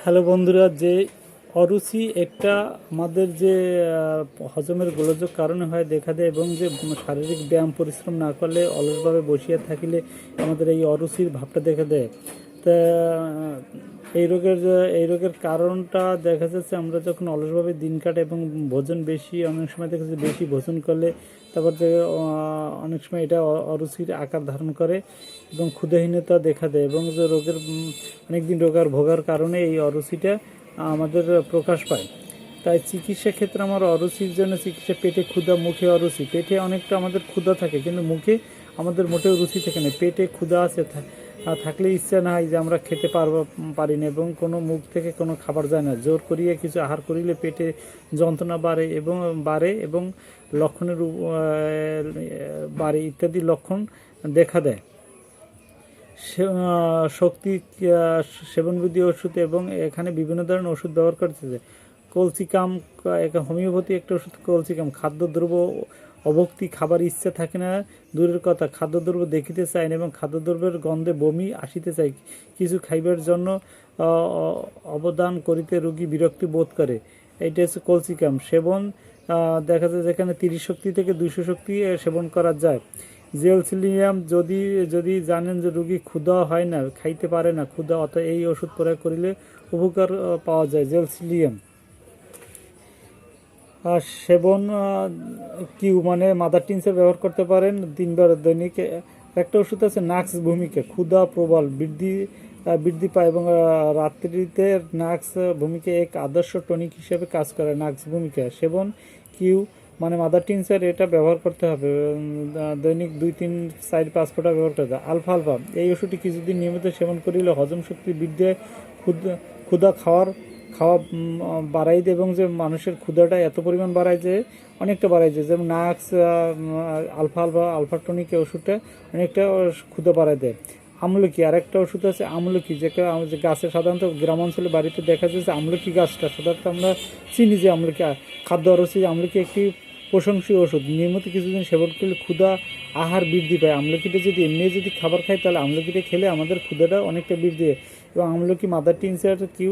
Hello বন্ধুরা, যে অরুচি একটা আমাদের যে হজমের গোলযোগ কারণে হয় দেখা দেয়, এবং যে শারীরিক ব্যায়াম পরিশ্রম না করলে অলসভাবে বসিয়া থাকিলে আমাদের এই অরুচির ভাবটা দেখা দেয়। তা এই রোগের কারণটা দেখা যাচ্ছে আমরা যখন অলসভাবে দিন কাটে এবং ভোজন বেশি, অনেক সময় দেখা যাচ্ছে বেশি ভোজন করলে তারপর যে অনেক সময় এটা অরুচির আকার ধারণ করে এবং ক্ষুধাহীনতা দেখা দেয়, এবং যে রোগের অনেকদিন রোগার ভোগার কারণে এই অরুচিটা আমাদের প্রকাশ পায়। তাই চিকিৎসা ক্ষেত্রে আমার অরুচির জন্য চিকিৎসা পেটে ক্ষুধা, মুখে অরুচি। পেটে অনেকটা আমাদের ক্ষুধা থাকে কিন্তু মুখে আমাদের মোটেও রুচি থাকে না। পেটে ক্ষুধা আছে থাকলে ইচ্ছা না হয় যে আমরা খেতে পারি না, এবং কোনো মুখ থেকে কোনো খাবার যায় না। জোর করিয়ে কিছু আহার করিলে পেটে যন্ত্রণা বাড়ে এবং লক্ষণের বাড়ে ইত্যাদি লক্ষণ দেখা দেয়। শক্তি সেবনবিধি ওষুধ, এবং এখানে বিভিন্ন ধরনের ওষুধ ব্যবহার করতেছে। কলসিকাম, হোমিওপ্যাথি একটা ওষুধ কলসিকাম। খাদ্যদ্রব্য অভক্তি, খাবার ইচ্ছা থাকে না দূরের কথা, খাদ্যদ্রব্য দেখিতে চায় না এবং খাদ্যদ্রব্যের গন্ধে বমি আসিতে চায়। কিছু খাইবার জন্য অবদান করিতে রোগী বিরক্তি বোধ করে। এইটা হচ্ছে কলসিকাম সেবন। দেখা যায় যেখানে 30 শক্তি থেকে 200 শক্তি সেবন করা যায়। জেলসিলিয়াম, যদি যদি জানেন যে রোগী ক্ষুধা হয় না, খাইতে পারে না ক্ষুধা, অত এই ওষুধ প্রয়োগ করিলে উপকার পাওয়া যায়। জেলসিলিয়াম আর সেবন কিউ মানে মাদার টিনসের ব্যবহার করতে পারেন দিনবার দৈনিক। একটা ওষুধ আছে নাক্স ভূমিকা, ক্ষুধা প্রবল বৃদ্ধি পায় এবং রাত্রিতে নাক্স ভূমিকা এক আদর্শ টনিক হিসেবে কাজ করে। নাক্স ভূমিকা সেবন কিউ মানে মাদার টিনসার, এটা ব্যবহার করতে হবে দৈনিক 2-3-4-5 ফোঁটা ব্যবহার করতে হবে। আলফা এই ওষুধটি কিছুদিন নিয়মিত সেবন করিলে হজম শক্তি বৃদ্ধি হয়, ক্ষুধা খাওয়া বাড়াই দেয়, এবং যে মানুষের ক্ষুধাটা এত পরিমাণ বাড়ায় যে অনেকটা বাড়ায় যায়। যেমন নাক্স আলফাটনিক ওষুধটা অনেকটা ক্ষুধা বাড়ায় দেয়। আমলকি আরেকটা ওষুধ আছে আমলকি, যেটা যে গাছে সাধারণত গ্রামাঞ্চলে বাড়িতে দেখা যায় যে আমলকি গাছটা সাধারণত আমরা চিনি যে আমলকি খাদ্য অরুচি। আমলকি একটি প্রশংসনীয় ওষুধ, নিয়মিত কিছুদিন সেবন করলে ক্ষুধা আহার বৃদ্ধি পায়। আমলকিটা যদি এমনি যদি খাবার খাই তাহলে আমলকিটা খেলে আমাদের ক্ষুধাটা অনেকটা বৃদ্ধি হয়, এবং আমলকি মাদার টিনসার কিউ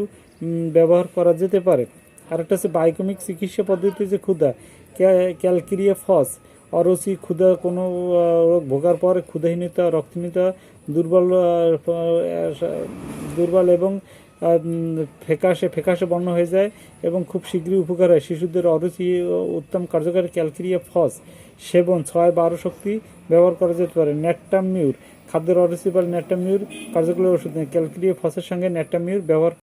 ব্যবহার করা যেতে পারে। আর একটা হচ্ছে বায়োকেমিক চিকিৎসা পদ্ধতি, যে ক্ষুধা ক্যালকেরিয়া ফস অরুচি, ক্ষুধা কোনো রোগ ভোগার পর ক্ষুধাহীনতা, রক্তহীনতা, দুর্বল এবং ফ্যাকাশে বর্ণ হয়ে যায় এবং খুব শীঘ্রই উপকার হয়। শিশুদের অরুচি উত্তম কার্যকারী ক্যালকেরিয়া ফস সেবন 6-12 শক্তি ব্যবহার করা যেতে পারে। ন্যাট্টামিউর খাদ্যের অরুচি বা ন্যাট্টামিউর কার্যকরী ওষুধ নেই। ক্যালকেরিয়া ফসের সঙ্গে ন্যাট্টামিউর ব্যবহার